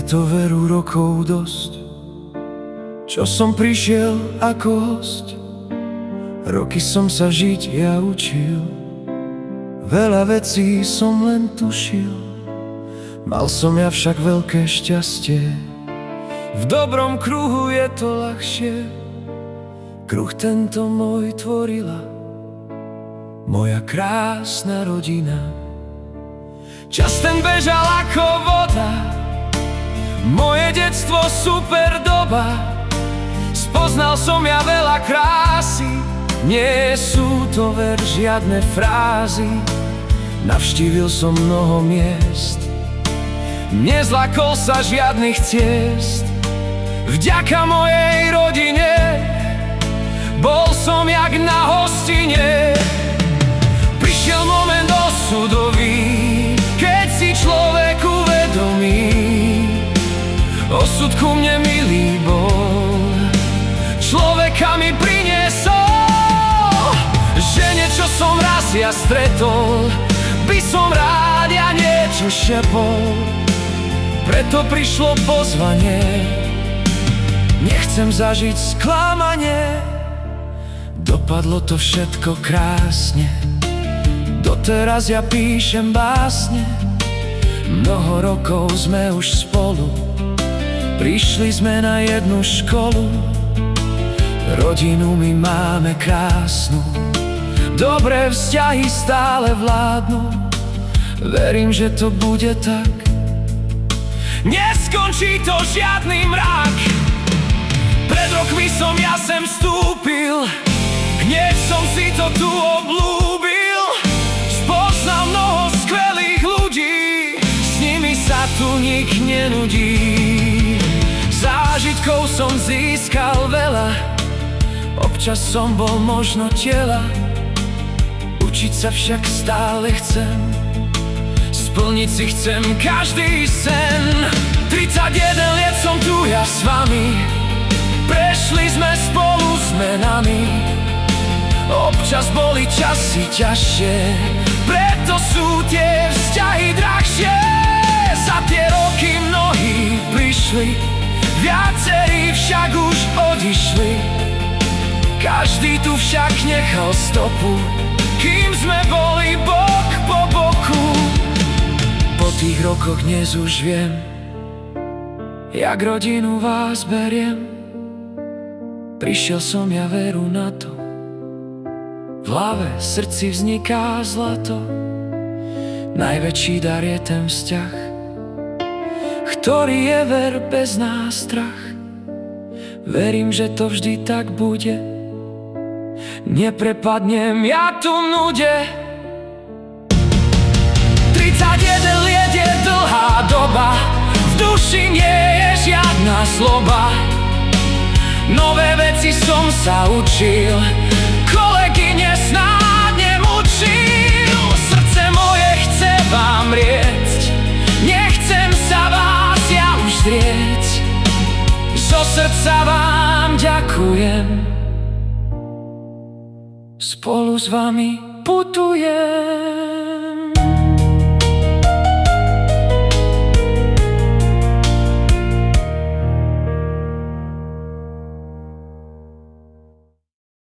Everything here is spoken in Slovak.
to veru rokov dosť, čo som prišiel ako host. Roky som sa žiť ja učil, veľa vecí som len tušil. Mal som ja však veľké šťastie, v dobrom kruhu je to ľahšie. Kruh tento môj tvorila moja krásna rodina. Čas ten bežal ako voda, moje detstvo super doba. Spoznal som ja veľa krásy, nie sú to ver žiadne frázy. Navštívil som mnoho miest, nezlakol sa žiadnych ciest. Vďaka mojej rodine bol som jak na hostine. Prišiel moment osudový, keď si človek uvedomí, osud ku mne milý bol, človeka mi priniesol. Že niečo som raz ja stretol, by som rád ja niečo šepol. Preto prišlo pozvanie, nechcem zažiť sklamanie. Dopadlo to všetko krásne, doteraz ja píšem básne. Mnoho rokov sme už spolu, prišli sme na jednu školu. Rodinu my máme krásnu, dobré vzťahy stále vládnu. Verím, že to bude tak, neskončí to žiadny mrak. Pred rokmi som ja sem vstúpil, hneď som si to tu oblúbil. Spoznal mnoho skvelých ľudí, s nimi sa tu nik nenudí. Zážitkov som získal veľa, občas som bol možno tela. Učiť sa však stále chcem, splniť si chcem každý sen. 31 liet som tu ja s vami, prešli sme spolu zmenami. Občas boli časy ťažšie, preto sú tie vzťahy drahšie. Za tie roky mnohí prišli, viacerí však už odišli. Každý tu však nechal stopu, kým sme boli bok po boku. Po tých rokoch dnes už viem, jak rodinu vás beriem. Prišiel som ja veru na to, v hlave, srdci vzniká zlato. Najväčší dar je ten vzťah, ktorý je ver bez nástrach. Verím, že to vždy tak bude, neprepadnem ja tu v nude. 31 liet je dlhá doba, v duši nie je žiadna zloba. Nové veci som sa učil, kolegyne snáď nemučil. Srdce moje chce vám riecť, nechcem sa vás ja už zrieť. Zo srdca vám ďakujem, spolu s vami putujem.